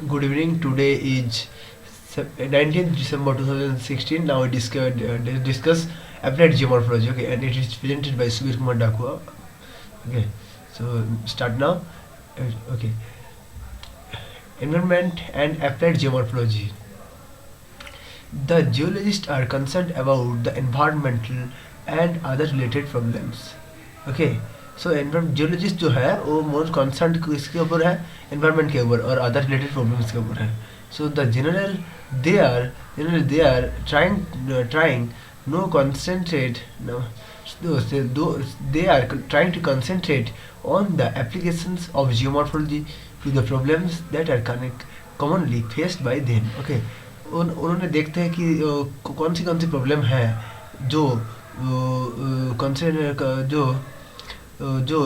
Good evening. Today is 19th December 2016. Now we discuss applied geomorphology. Okay, and it is presented by Subir Kumar Dakua. Okay, so start now. Okay, environment and applied geomorphology. The geologists are concerned about the environmental and other related problems. Okay, so geologist जो है वो most concern किसके ऊपर है, environment के ऊपर और other related problems के ऊपर है. So the general they are trying no concentrate they are trying to concentrate on the applications of geomorphology to the problems that are commonly faced by them. Okay, उन्होंने देखते हैं कि कौन सी problem है जो जो जो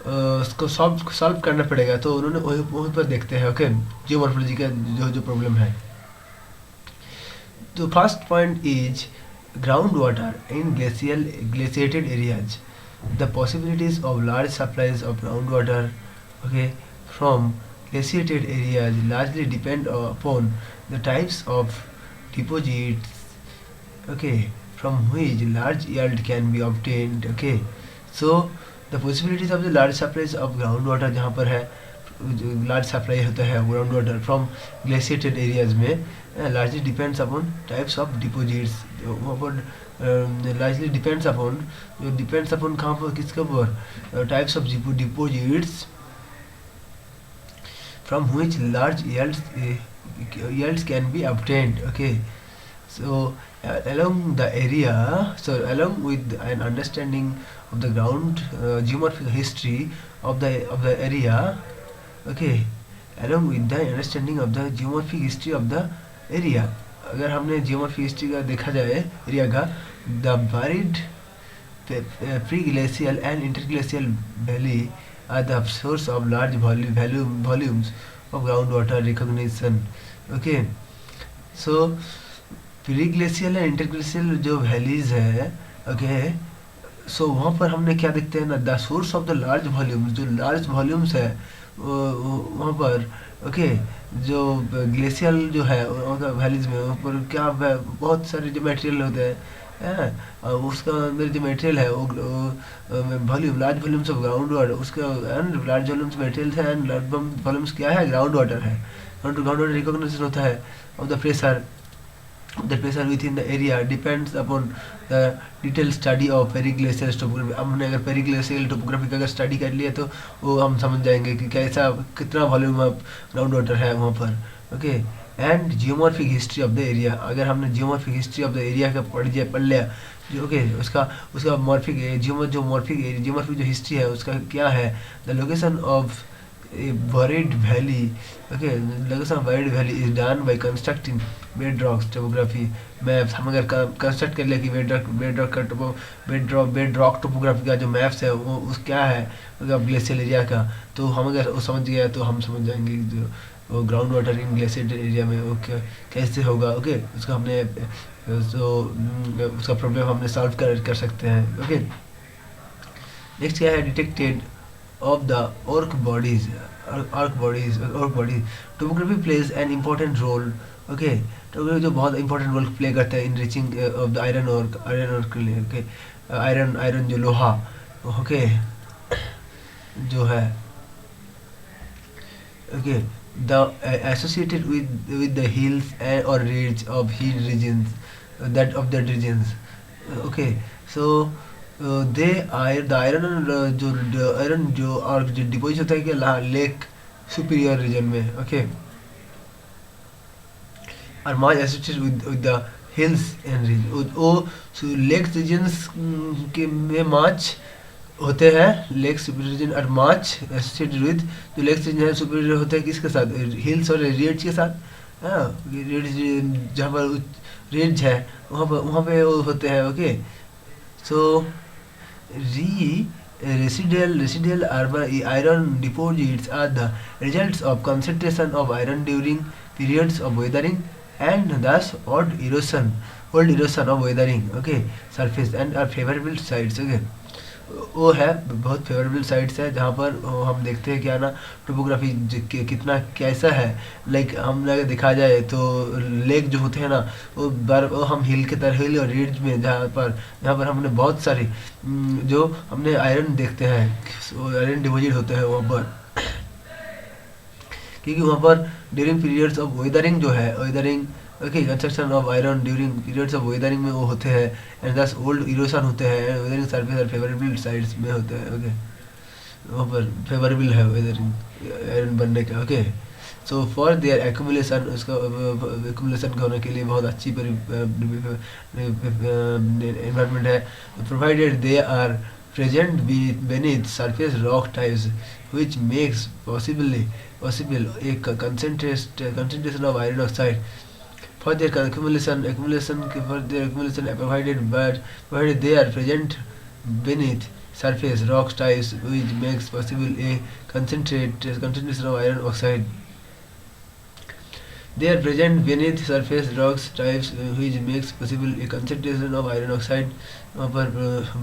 उसको सॉल्व करना पड़ेगा. तो उन्होंने वहीं पर देखते हैं. ओके, जियोमॉर्फोलॉजी का जो प्रॉब्लम है. तो first point is ground water in glaciated areas. The possibilities of large supplies of ground water from glaciated areas largely depend upon the types of deposits from which large yield can be obtained. So the possibilities of the large supplies of ground water, जहाँ पर है large supply होता है ground water from glaciated areas में, largely depends upon types of deposits. वहाँ पर largely depends upon कहाँ पर, किसके ऊपर, types of deposits from which large yields can be obtained. So along with an understanding of the ground geomorphic history of the area. Along with the understanding of the geomorphic history of the area, अगर हमने geomorphic history का देखा जाए area का, the buried pre-glacial and interglacial valley are the source of large volumes of groundwater recognition. So pre-glacial and interglacial जो valleys है, सो वहाँ पर हमने क्या देखते हैं ना, the source of the large volumes, जो लार्ज वॉल्यूम्स है वहाँ पर. जो ग्लेशियल जो है वैलीज में, वहाँ पर क्या बहुत सारे जो मटेरियल होते हैं, उसका अंदर जो मटेरियल है वो volume, large volumes of ground water, उसका एंड लार्ज वॉल्यूम्स मटेरियल है एंड लार्ज वॉल्यूम्स क्या है, ग्राउंड वाटर है. ग्राउंड वाटर रिकॉग्निशन होता है of the pressure. The pressure within the area depends upon the detailed study of periglacial topography. हमने अगर periglacial topography का अगर स्टडी कर लिया तो वो हम समझ जाएंगे कि कैसा, कितना वॉल्यूम ऑफ ग्राउंड वाटर है वहाँ पर. And geomorphic history of the area, अगर हमने geomorphic history of the area का पढ़ लिया जो उसका मॉर्फिक जियोमॉर्फिक जो हिस्ट्री है उसका क्या है, the location of a buried valley. Location of buried valley is done by constructing bedrock topography maps. हम अगर कंस्ट्रक्ट कर लिया कि bedrock topography का जो मैप्स है वो उस क्या है ग्लेशियल एरिया का, तो हम अगर वो समझ गया तो हम समझ जाएंगे जो ground water in glacier area में वो कैसे होगा. उसका हमने उसका प्रॉब्लम हमने सॉल्व कर सकते हैं. नेक्स्ट क्या है, detected of the orc bodies. Topography plays an important role. Topography जो बहुत important role play करता है in reaching of the iron ore के लिए. iron जो लोहा जो है the associated with the hills or ridge of hill regions, that of the regions. So the iron जो और जो डिपोजिट होता है कि लेक सुपीरियर रीजन में, और much associated with the hills and region. वो लेक रीजन्स के में मच होते हैं, लेक सुपीरियर रीजन, और मच एसोसिएटेड विद जो लेक रीजन है सुपीरियर होते हैं किसके साथ, हिल्स और रिज के साथ. जहाँ पर रिज है वहाँ पे वो होते हैं. So residual iron deposits are the results of concentration of iron during periods of weathering and thus old erosion of weathering surface and are favorable sites. वो है बहुत फेवरेबल साइट्स है जहाँ पर हम देखते हैं क्या ना, टोपोग्राफी कितना कैसा है। लाइक हम अगर देखा जाए तो लेक जो होते हैं ना, वो हम हिल के तरह, हिल और रिज में जहाँ पर हमने बहुत सारी जो हमने आयरन देखते हैं, आयरन डिपॉजिट होते हैं वहाँ पर, क्योंकि वहाँ पर ड्यूरिंग पीरियड्स ऑफ वेदरिंग जो है, weathering okay, construction of iron during periods of weathering में वो होते हैं, एंड दस ओल्ड इरोशन होते हैं, वेदरिंग सरफेस और फेवरेबल साइड्स में होते हैं। ओके, वहाँ पर फेवरेबल है वेदरिंग आयरन बनने का। Okay, so for their accumulation, उसका एक्यूमुलेशन होने के लिए बहुत अच्छी एनवायरनमेंट है, provided they are present beneath surface rock types, which makes possible a concentration of iron oxide for their accumulation provided they are present beneath surface rock types, which makes possible a concentration of iron oxide. They are present beneath surface rocks types, which makes possible a concentration of iron oxide. वहाँ पर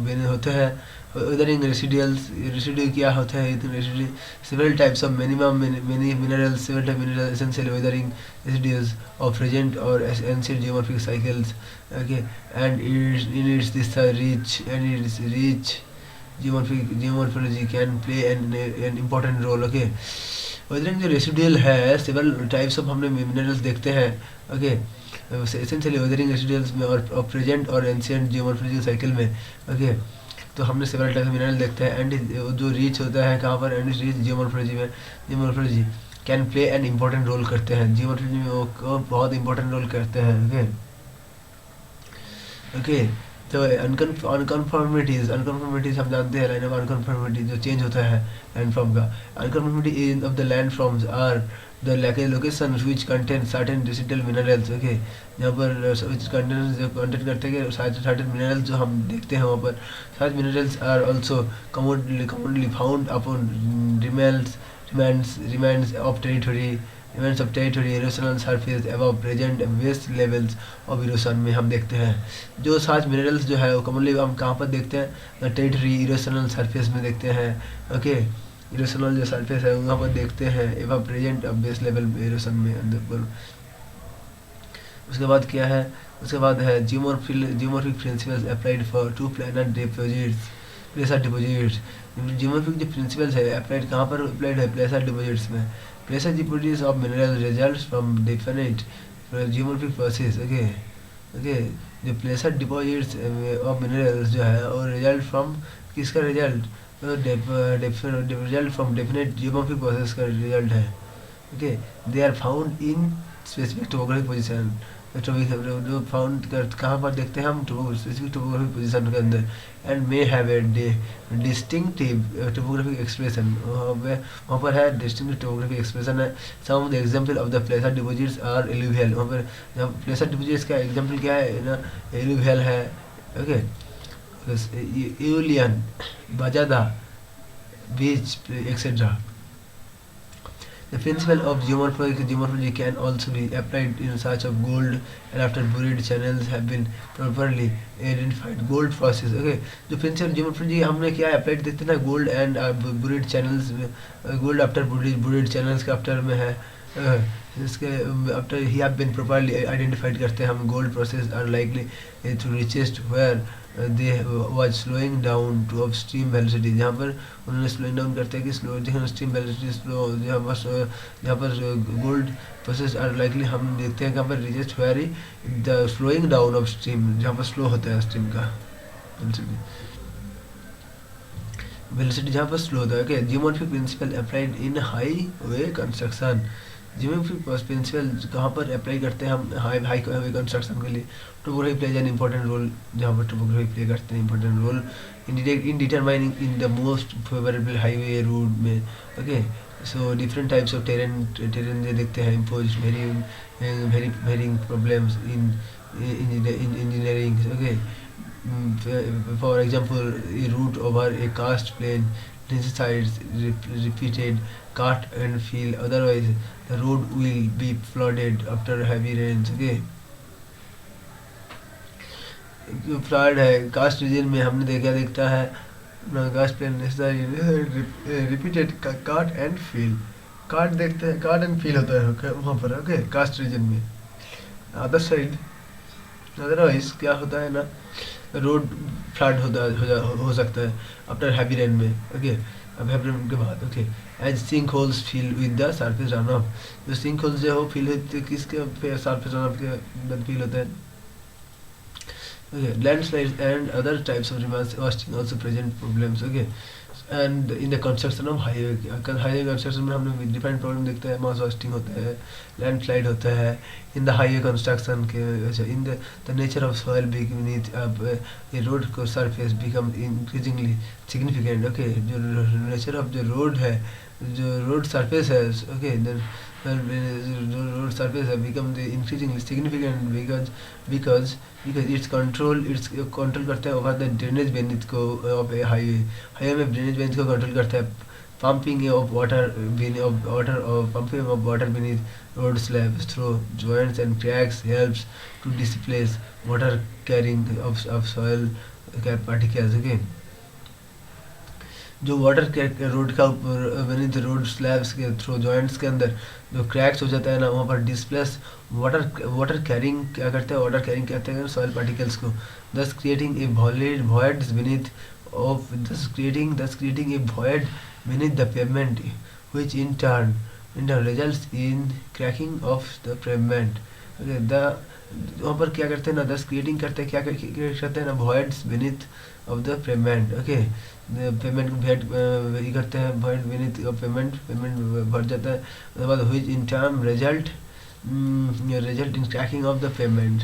बने होते हैं weathering residuals. Residue क्या होता है? Residue several types of many minerals, several type minerals essential weathering residues of present or ancient geomorphic cycles. Okay, and in its this rich geomorphology can play an important role. Okay, weathering जो residual है, several types of हमने minerals देखते हैं। Okay, essentially weathering residuals में और present और ancient geomorphological cycle में। Okay, तो हमने सेवरल टाइप्स ऑफ मिनरल देखते हैं, एंड जो रीच होता है कहाँ पर, एंड रीच जियोमॉर्फोलॉजी में, geomorphology can play an important role करते हैं, जियोमॉर्फोलॉजी में वो बहुत इंपॉर्टेंट रोल करते हैं। ओके ओके, तो अनकन्फर्मिटीज हम जानते हैं, लाइन ऑफ अनकन्फर्मिटी जो चेंज होता है लैंड फॉर्म का। Unconformity in of the land forms are the location which contain certain residual minerals. Okay, जहाँ पर कंटेन करते हैं सर्टेन मिनरल्स जो हम देखते हैं वहाँ पर, such minerals are also commonly found upon remains of territory erosional surface above present waste levels of erosion में हम देखते हैं। जो सात मिनरल्स जो है वो कॉमनली हम कहाँ पर देखते हैं? टेरिटरी इरोशनल सरफेस में देखते हैं। ओके, इरोशनल जो सरफेस है वहाँ पर देखते हैं एवं प्रेजेंट अब बेस लेवल इरोशन में अंदर पर। उसके बाद क्या है? उसके बाद है geomorphic principles applied for to planet deposits, placer deposits. Geomorphic जो प्रिंसिपल्स है अप्लाइड कहाँ पर अप्लाइड है? प्लेसर डिपॉजिट्स में। Placer deposits of mineral results from definite geomorphic process. Okay okay, जो प्लेसर डिपॉजिट्स ऑफ मिनरल्स जो है और रिजल्ट फ्रॉम किसका result? Result from definite geomorphic process का रिजल्ट है। Okay, they are found in specific topographic position. जो found कहाँ पर देखते हैं हम? स्पेसिफिक टोपोग्राफिक पोजीशन के अंदर, and may have a distinctive topographic expression. वहाँ पर है डिस्टिंक्टिव टोपोग्राफिक एक्सप्रेशन है। Some of the example of the placer deposits are alluvial. वहाँ पर जहाँ प्लेसर डिपॉजिट्स का एग्जांपल क्या है ना? एलुवियल है। Okay, aeolian, bajada, beach etcetera. The principle of geomorphology can also be applied in search of gold, and after buried channels have been properly identified. Gold process. Okay, जो principle geomorphology हमने क्या applied देखते हैं ना, gold and buried channels में। Gold after buried channels के after में है, इसके आफ्टर ही हैव बीन प्रॉपर्ली आइडेंटिफाइड करते हैं हम। Gold process are likely to richest where they was slowing down to upstream velocity. जहाँ पर उन्होंने स्लोइंग डाउन करते हैं कि स्लो स्ट्रीम वेलोसिटी स्लो, जहाँ पर गोल्ड प्रोसेस आर लाइकली हम देखते हैं कहाँ पर richest where the slowing down of stream, जहाँ पर स्लो होता है स्ट्रीम का वेलोसिटी, जहाँ पर स्लो होता है। Okay, geomorphic principle applied in highway construction. Geomorphic principle कहाँ पर अप्लाई करते हैं हम? हाई वे कंस्ट्रक्शन के लिए। Topography plays an important role, जहाँ पर टोपोग्राफी प्ले करते हैं important role in determining in the most favourable highway route में। Okay, so different types of terrain जो देखते हैं impose varying problems in engineering. Okay, for example, a route over a karst plain necessitates repeated cut and fill, otherwise the road will be flooded after heavy rains. Okay, flood है karst region में हमने देखता है ना karst plain necessary repeated card and feel. Card देखते हैं, card and feel होता है वहाँ पर, ओके, कास्ट रीजन में। अदर साइड अदरवाइज क्या होता है ना, रोड फ्लड हो सकता है आफ्टर हैवी रेन में, ओके, अब हैवी रेन के बाद, okay. As sink holes fill with the surface run off, जो सिंक होल्स जो है फिल होते किसके सरफेस रन ऑफ के बाद फिल होता है, okay. Landslides and other types of reverse wasting also present problems, okay. And in the construction of highway construction में हमने different problem देखते हैं, mass wasting होता है, landslide होता है in the highway construction के, in the nature of soil beneath a road को surface become increasingly significant, okay. जो nature of the road है, जो road surface है, okay, then road surface have become the increasingly significant because its control करता है over the drainage beneath को of a highway में drainage beneath को control करता है, pumping of water beneath road slabs through joints and cracks helps to displace water carrying of soil particles, okay. जो water के road का ऊपर beneath road slabs के थ्रू जॉइंट्स के अंदर जो क्रैक्स हो जाता है ना, वहाँ पर डिस्प्लेस वाटर कैरिंग क्या करते हैं, वाटर कैरिंग कहते हैं सॉइल पार्टिकल्स को, thus creating a void beneath the pavement, which in turn results in cracking of the pavement, okay. वहाँ पर क्या करते हैं ना, thus creating करते हैं, क्या करते हैं ना, voids beneath of the pavement, okay. Payment को भेट ये करते हैं, void beneath पेमेंट भर जाता है, उसके बाद which in turn result in cracking of the pavement,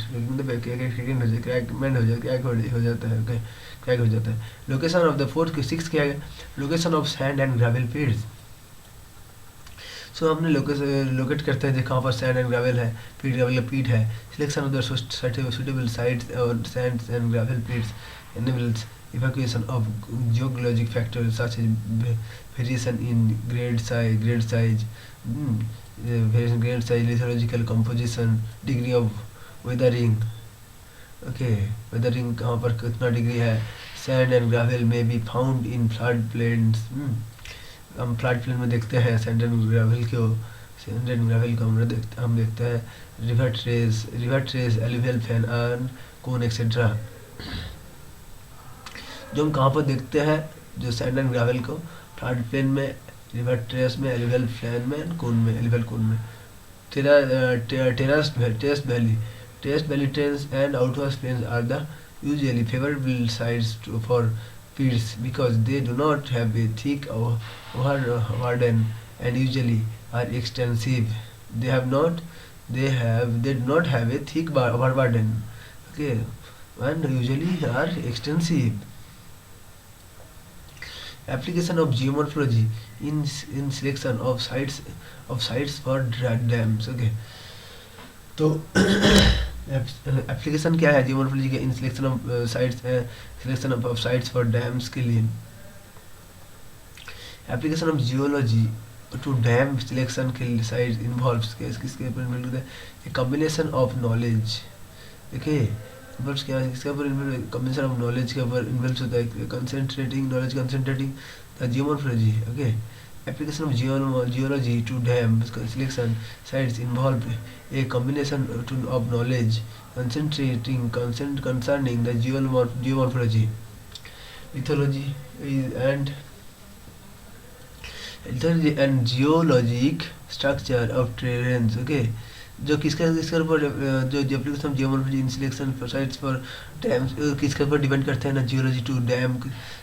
crack हो जाता है, ओके, क्रैक हो जाता है। Location of the fourth six क्या है, location of sand and gravel pits. So हमने लोकेट करते हैं कहाँ पर सैंड एंड ग्रेवल है, पीट है। Selection of the suitable sites और sand and gravel pits enables evacuation of geologic factors such as variation in grade size, lithological composition, degree of weathering, okay, weathering कहाँ पर कितना degree है। sand and gravel may be found in flood plains, हम flood plain में देखते हैं sand and gravel को, हम देखते हैं river terrace, alluvial fan and cone etcetera. जो हम कहाँ पर देखते हैं, जो सैंड एंड ग्रेवल को फ्लड प्लेन में, रिवर ट्रेस में, एलुवियल फैन में, कोन में, एलुवियल कोन में। Terrace valley trains and outwash plains are the usually favorable sites for pits because they do not have a thick overburden and usually are extensive. They do not have a thick overburden, okay, and usually are extensive. Application of geomorphology in selection of sites for dams, okay. तो application क्या है geomorphology के in selection of sites for dams के लिए। Application of geology to dam selection के sites involves किसके ऊपर involve होता है, ए कॉम्बिनेशन ऑफ नॉलेज, देखिए इन्वॉल्व्स क्या है, इसके ऊपर कॉम्बिनेशन ऑफ नॉलेज के ऊपर इन्वॉल्व होता है, concentrating the geomorphology, okay. Application of geology to dam selection sites involve a combination of knowledge concerning the geomorphology, lithology and geologic structure of terrains, okay. जो किसके ऊपर जो application of geomorphology in selection for sites for dams किसके ऊपर depend करते हैं ना, geology to dam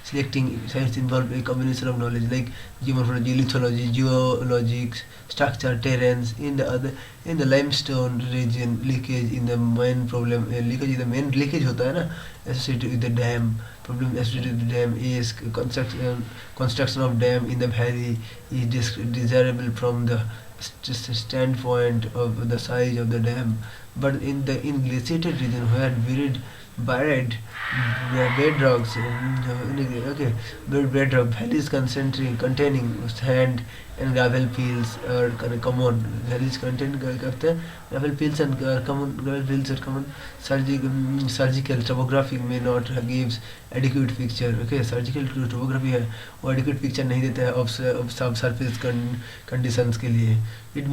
selecting sites involve a combination of knowledge like geomorphology, lithology, geologic structure, terrains in the limestone region, leakage in the main problem, leakage in the main leakage होता है ना associated with the dam, problem associated with dam is construction of dam in the valley is desirable from the standpoint of the size of the dam, but in glaciated region where buried bedrocks, okay, buried bedrock valleys containing sand and gravel fields और common valleys content करते हैं gravel fields and common gravel fields और common surgical topography में not gives adequate picture okay surgical topography है वो adequate picture नहीं देता है ऑफ सब सरफेस कंडीशंस के लिए it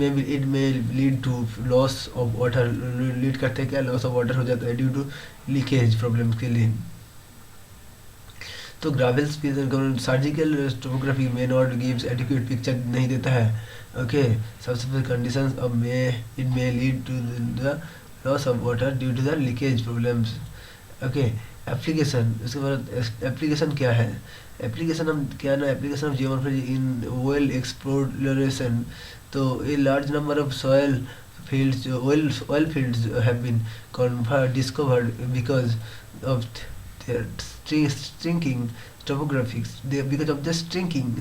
may lead to loss of water lead करते हैं क्या लॉस ऑफ वाटर हो जाता है ड्यू टू लीकेज प्रॉब्लम्स के लिए तो ग्रावल सर्जिकल टोपोग्राफी में नॉट गिव्स एडिक्यूट पिक्चर नहीं देता है ओके सबसे कंडीशंस अब it may lead to the loss of water due to the leakage problems okay application उसके बाद एप्लीकेशन क्या है एप्लीकेशन हम क्या ना application of geomorphology in oil exploration तो a large number of soil fields oil fields have been discovered because of their shrinking topographics because of the shrinking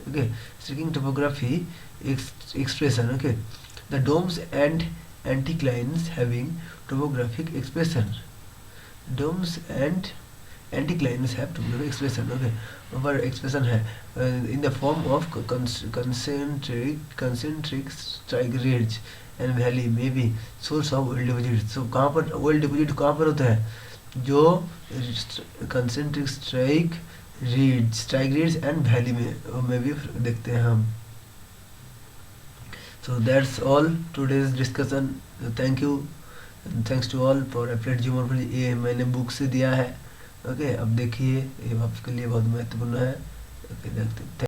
okay shrinking topography expression okay the domes and anticlines having topographic expression domes and anticlines have topographic expression okay over expression है in the form of concentric strike ridge and valley may be source of oil deposit so कहाँ पर oil deposit कहाँ पर होता है जो concentric strike ridge and valley में भी देखते हैं हम so that's all today's discussion thank you thanks to all for applied geomorphology ये मैंने बुक से दिया है ओके अब देखिए ये आपके लिए बहुत महत्वपूर्ण है ओके देखते